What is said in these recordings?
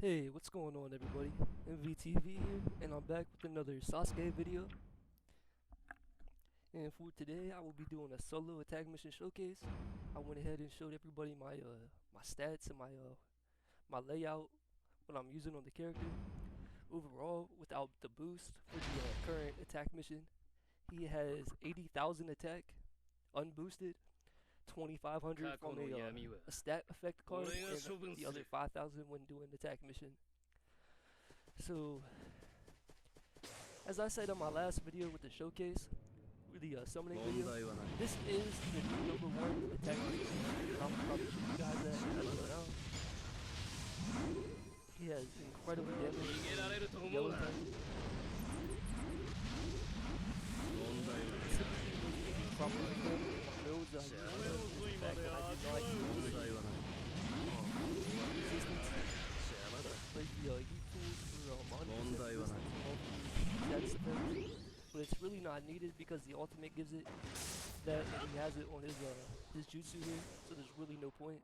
Hey, what's going on everybody? MvTV here, and I'm back with another Sasuke video. And for today, I will be doing a solo attack mission showcase. I went ahead and showed everybody my stats and my layout, what I'm using on the character. Overall, without the boost for the current attack mission, he has 80,000 attack, unboosted, 2,500 from a stat effect card, and the other 5,000 when doing the attack mission. So, as I said on my last video with the showcase, the summoning video, this is the new #1 attack mission. I'm about to show you guys that right now. He has incredible damage. Yellow type. Properly builds the fact that I do not use resistance. Like the heat tools for that's but it's really not needed because the ultimate gives it that, and he has it on his jutsu here, so there's really no point.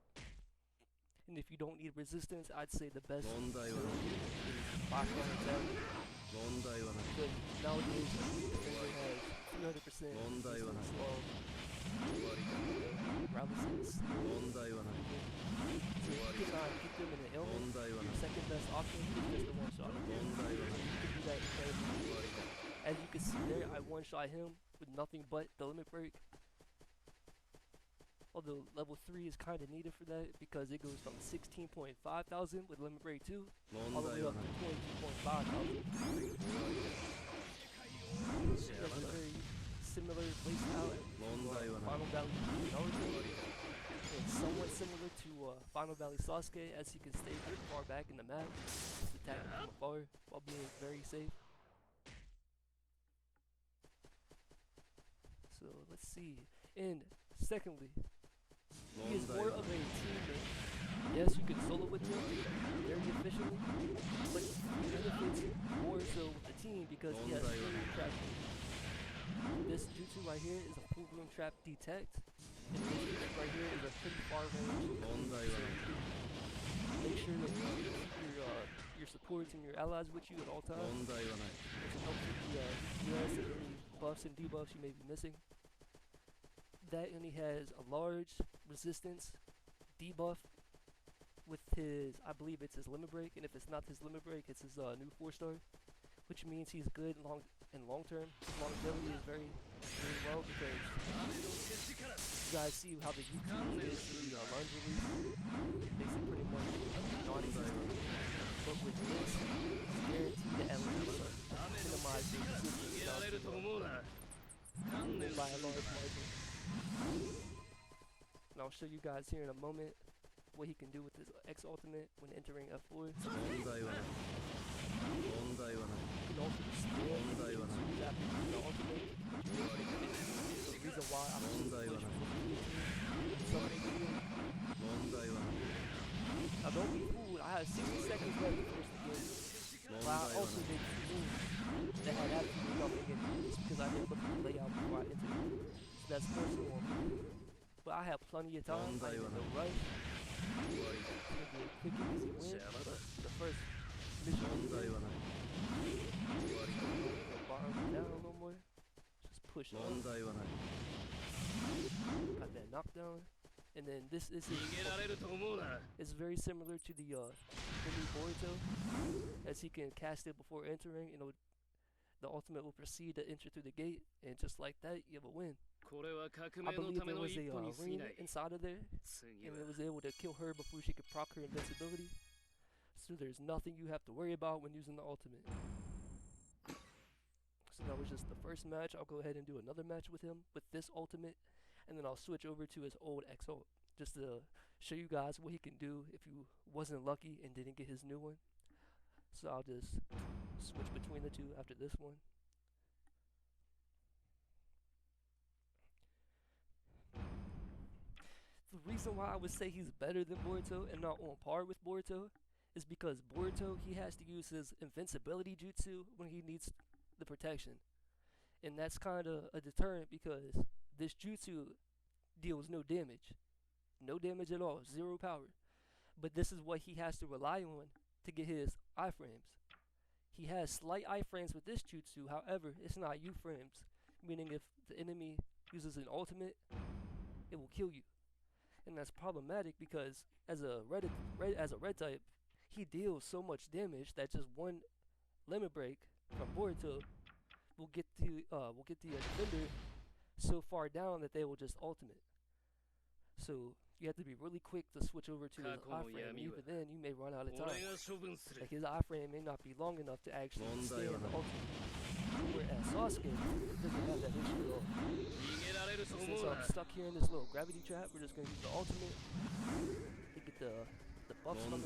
And if you don't need resistance, I'd say the best is 5-star attack. But nowadays, the defender has 300% resistance paralysis. So if you cannot get them in an ailment, your second best option is just a one-shot. You can do that incredibly. As you can see there, I one-shot him with nothing but the limit break. Although level 3 is kind of needed for that because it goes from 16.5 thousand with limit break 2 all the way up to 22.5 thousand. That's a very similar playstyle to Final Valley Naruto. And somewhat similar to Final Valley Sasuke, as he can stay pretty far back in the map, just attacking from afar while being very safe. So let's see. And secondly, he is more of a teammate. Yes, you can solo with him very efficiently, but he benefits more so with the team because he has full room trap. This jutsu right here is a full room trap detect, and this jutsu right here is a pretty far range. Make sure that you keep your supports and your allies with you at all times, which helps with the DPS and any buffs and debuffs you may be missing. That, and he has a large resistance debuff with his, I believe it's his limit break, and if it's not his limit break, it's his new 4-star, which means he's good long term. His longevity is very well because you guys see how the YouTube is the lunge release. Makes it pretty much non-existent. But with this, it's guaranteed to at least minimize the resistance by a large margin. And I'll show you guys here in a moment what he can do with his X ultimate when entering F4. You can also spam the ultimate. The reason why I'm now don't be fooled, I had 60 seconds left to finish the game. But I also did 2 moves that had absolutely nothing in it, just because I didn't look at the layout before I entered. So that's personal on me. But I have plenty of time, I have no rush. It's gonna be a quick and easy win, but the first mission bottom down a little more. Just push on. Got that knockdown. And then this is it's very similar to the new Boruto, as he can cast it before entering, and the ultimate will proceed to enter through the gate, and just like that, you have a win. I believe there was a ring inside of there, and it was able to kill her before she could proc her invincibility. So there's nothing you have to worry about when using the ultimate. So that was just the first match. I'll go ahead and do another match with him with this ultimate, and then I'll switch over to his old X ult, just to show you guys what he can do if you wasn't lucky and didn't get his new one. So I'll just switch between the two after this one. The reason why I would say he's better than Boruto and not on par with Boruto is because Boruto, he has to use his invincibility jutsu when he needs the protection. And that's kind of a deterrent because this jutsu deals no damage. No damage at all, 0 power. But this is what he has to rely on to get his iframes. He has slight iframes with this jutsu, however, it's not U-frames, meaning if the enemy uses an ultimate, it will kill you. And that's problematic because as a red type, he deals so much damage that just one limit break from Boruto will get the defender so far down that they will just ultimate. So you have to be really quick to switch over to his iframe, and even then you may run out of time. Like his iframe may not be long enough to actually stand the ultimate. Whereas Sasuke doesn't have that issue at all. So since I'm stuck here in this little gravity trap, we're just gonna use the ultimate to get the buffs from it.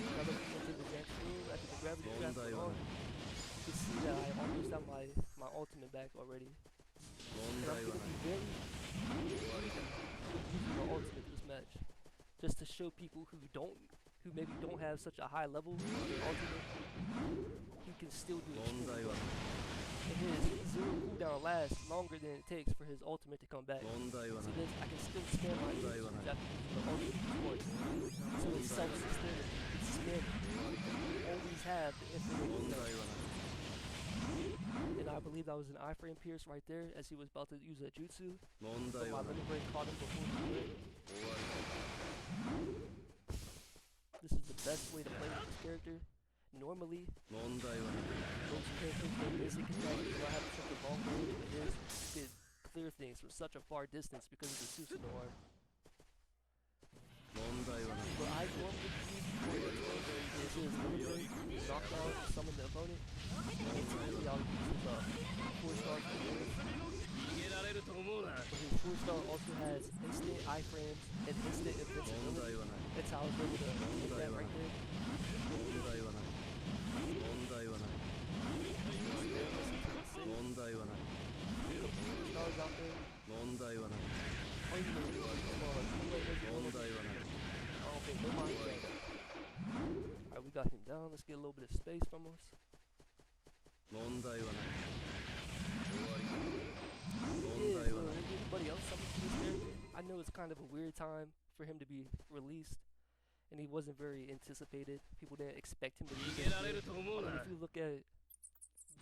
Now that we went to the next room after the gravity trap was on, you can see that I almost have my ultimate back already. And I'm gonna be very using the ultimate this match, just to show people who maybe don't have such a high level with their ultimate, he can still do extremely well. And his zero cooldown lasts longer than it takes for his ultimate to come back. See this? I can still spam my jutsus after using the ultimate twice. So it's self-sustaining. It's standard. You always have the infinite cooldown. And I believe that was an iframe pierce right there as he was about to use a jutsu. So my limit break caught him before he did it. This is the best way to play with this character. Normally, most characters with basic attack do not have such a long range, but his could clear things from such a far distance because of the Susanoo arm. What I normally use for this is his limit break, knockdown, to summon the opponent. And typically I'll use his 4-star for damage. But his 4-star also has instant iframes and instant invincibility. That's how I was able to get that right there. Stars out there. Okay, no mind. Alright, we got him down. Let's get a little bit of space from us. Anybody else something to this character? I know it's kind of a weird time for him to be released, and he wasn't very anticipated. People didn't expect him to be this good. If you look at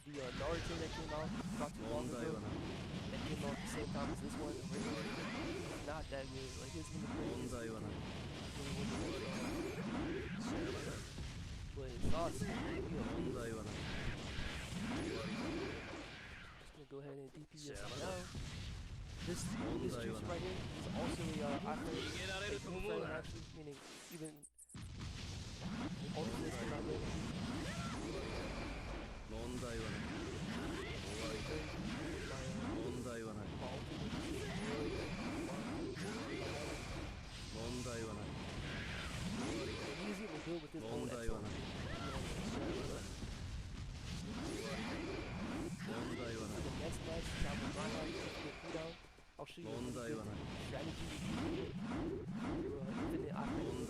the Naruto that came out not too long ago, that came out at the same time as this one, originally, it's not that good. Like his limit break is really wasn't but Sasuke, just gonna go ahead and DPS him down. This juice right here is also a iframe actually, meaning even all of this cannot go. Easy to do with this own excellent. The next match, I'll show you a good strategy to use your infinite iframe.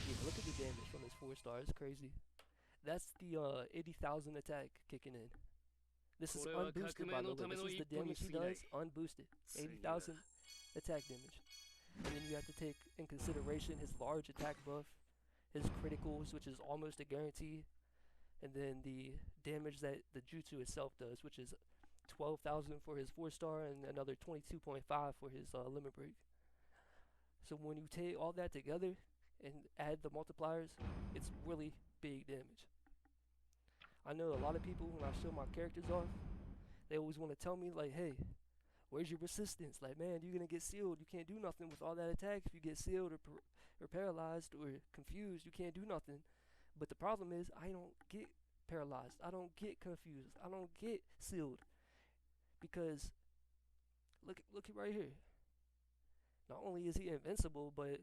Yeah, look at the damage from his 4-star, it's crazy. That's the 80,000 attack kicking in. This is unboosted by the way, this is the damage he does, unboosted. 80,000 attack damage. And then you have to take in consideration his large attack buff, his criticals, which is almost a guarantee, and then the damage that the jutsu itself does, which is 12,000 for his 4-star and another 22.5 for his limit break. So when you take all that together and add the multipliers, it's really big damage. I know a lot of people, when I show my characters off, they always want to tell me like, hey, where's your resistance? Like, man, you're gonna get sealed. You can't do nothing with all that attack. If you get sealed or paralyzed or confused, you can't do nothing. But the problem is, I don't get paralyzed. I don't get confused. I don't get sealed. Because look at right here. Not only is he invincible, but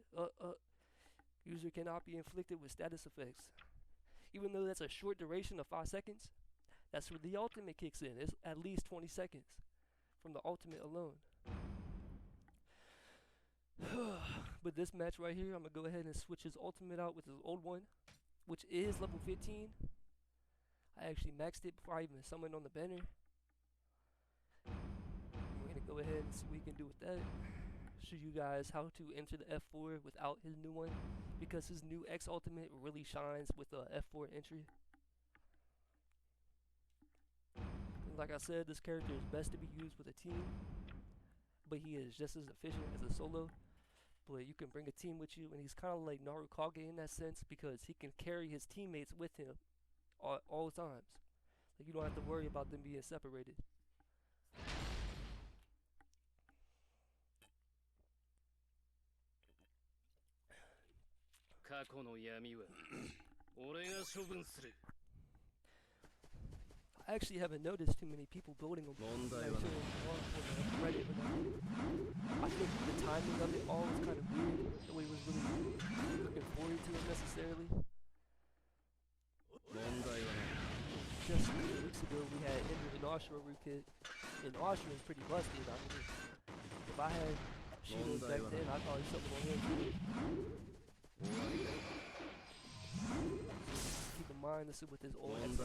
user cannot be inflicted with status effects. Even though that's a short duration of 5 seconds, that's where the ultimate kicks in. It's at least 20 seconds from the ultimate alone. But this match right here, I'm going to go ahead and switch his ultimate out with his old one, which is level 15. I actually maxed it before I even summoned on the banner. We're going to go ahead and see what we can do with that. Show you guys how to enter the F4 without his new one, because his new X ultimate really shines with the F4 entry. And like I said, this character is best to be used with a team, but he is just as efficient as a solo. But you can bring a team with you, and he's kind of like Narukage in that sense, because he can carry his teammates with him all times. Like, you don't have to worry about them being separated. 過去の闇は俺が処分する I actually haven't noticed too many people building them. Like, Reddit. I think the timing of it all was kind of weird. Nobody was really looking forward to it necessarily. Just a few weeks ago, we had Ender and Ashura rootkit, and Ashura is pretty busted. I mean, if I had shooters back then, I'd probably something on him too. Keep in mind, this is with his old X.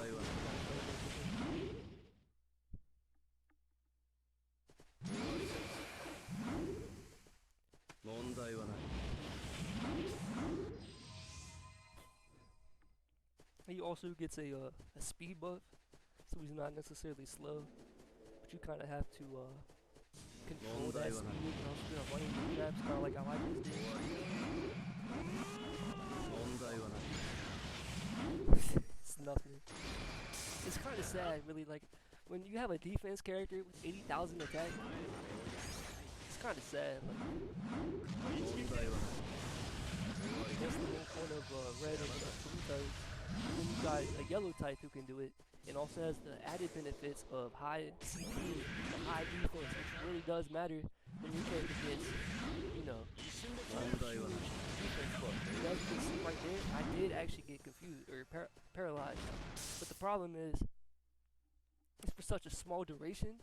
He also gets a speed buff, so he's not necessarily slow, but you kind of have to control that speed and also running the traps, kind of like I like this thing. It's nothing. It's kind of sad, really. Like, when you have a defense character with 80,000 attack, it's kind of sad. Like, that's the whole point of red and blue types. Then you got a yellow type who can do it, and also has the added benefits of high CP, high defense, which really does matter when you play against, you know, defense buff. As you can see right there, I did actually get confused or paralyzed, but the problem is, it's for such a small duration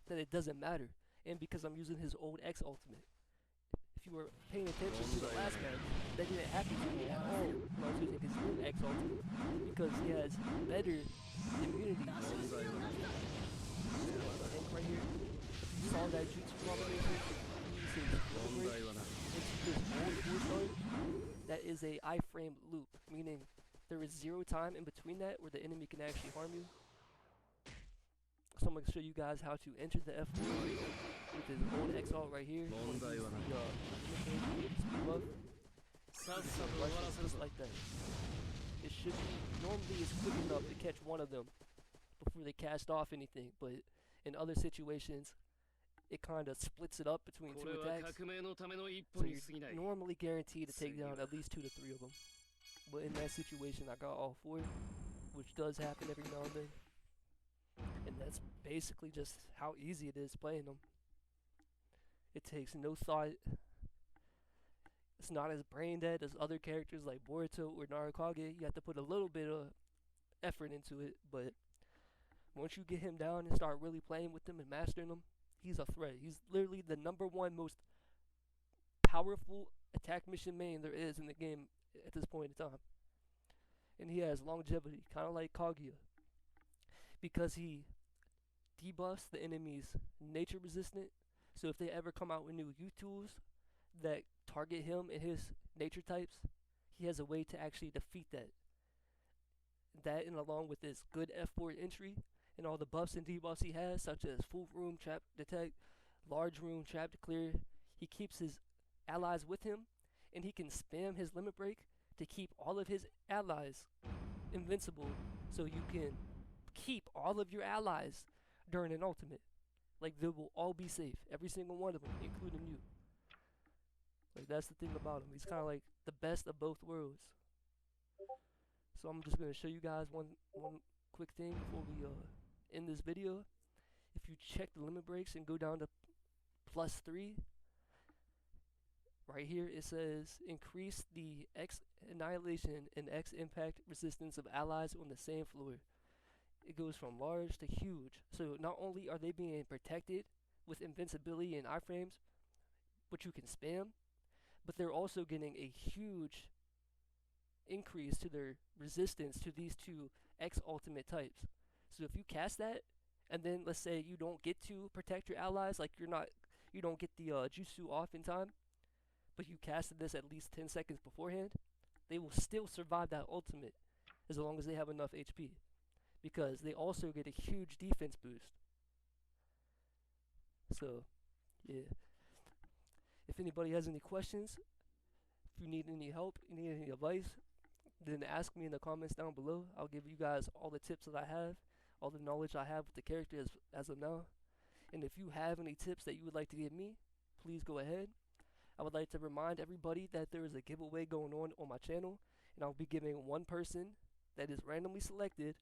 that it doesn't matter, and because I'm using his old X ultimate. If you were paying attention to the last match, that didn't happen to me at all when I was using his new X ultimate, because he has better immunity. Right here, you saw that jutsu combination. That is a iframe loop, meaning there is 0 time in between that where the enemy can actually harm you. So I'm going to show you guys how to enter the F4 with his old X alt right here. Just like that. It should be, normally it's quick enough to catch one of them before they cast off anything, but in other situations, it kind of splits it up between 2 attacks. So you're normally guaranteed to take down at least 2 to 3 of them. But in that situation, I got all 4, which does happen every now and then. And that's basically just how easy it is playing them. It takes no thought. It's not as brain dead as other characters like Boruto or Narukage. You have to put a little bit of effort into it, but once you get him down and start really playing with him and mastering him, he's a threat. He's literally the #1 most powerful attack mission main there is in the game at this point in time. And he has longevity, kind of like Kaguya, because he debuffs the enemy's nature resistant. So if they ever come out with new U tools that target him and his nature types, he has a way to actually defeat that. That, and along with his good F4 entry and all the buffs and debuffs he has, such as full room trap detect, large room trap to clear, he keeps his allies with him, and he can spam his limit break to keep all of his allies invincible, so you can keep all of your allies during an ultimate. Like, they will all be safe, every single one of them, including you. Like, that's the thing about him. He's kind of like the best of both worlds. So I'm just gonna show you guys one quick thing before we end this video. If you check the limit breaks and go down to +3, right here it says increase the X annihilation and X impact resistance of allies on the same floor. It goes from large to huge. So not only are they being protected with invincibility and iframes, which you can spam, but they're also getting a huge increase to their resistance to these 2 X ultimate types. So if you cast that and then let's say you don't get to protect your allies, like you don't get the jutsu off in time, but you casted this at least 10 seconds beforehand, they will still survive that ultimate as long as they have enough HP, because they also get a huge defense boost. So, yeah. If anybody has any questions, if you need any help, you need any advice, then ask me in the comments down below. I'll give you guys all the tips that I have, all the knowledge I have with the character as of now. And if you have any tips that you would like to give me, please go ahead. I would like to remind everybody that there is a giveaway going on my channel, and I'll be giving one person that is randomly selected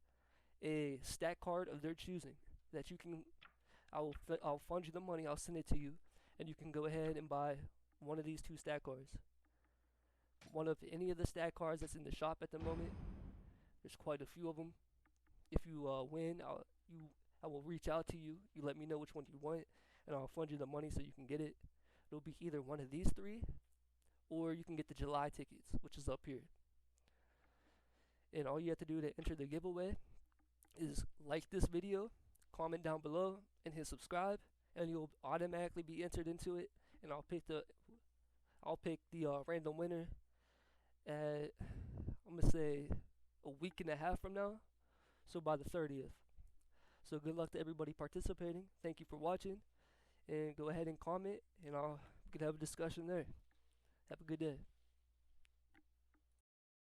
a stat card of their choosing that you can. I'll fund you the money. I'll send it to you, and you can go ahead and buy one of these 2 stat cards. One of any of the stat cards that's in the shop at the moment. There's quite a few of them. If you win, I will reach out to you. You let me know which one you want, and I'll fund you the money so you can get it. It'll be either one of these 3, or you can get the July tickets, which is up here. And all you have to do to enter the giveaway is like this video, comment down below, and hit subscribe, and you'll automatically be entered into it. And I'll pick the random winner at, I'm gonna say, a week and a half from now, so by the 30th. So good luck to everybody participating. Thank you for watching, and go ahead and comment, and we can have a discussion there. Have a good day.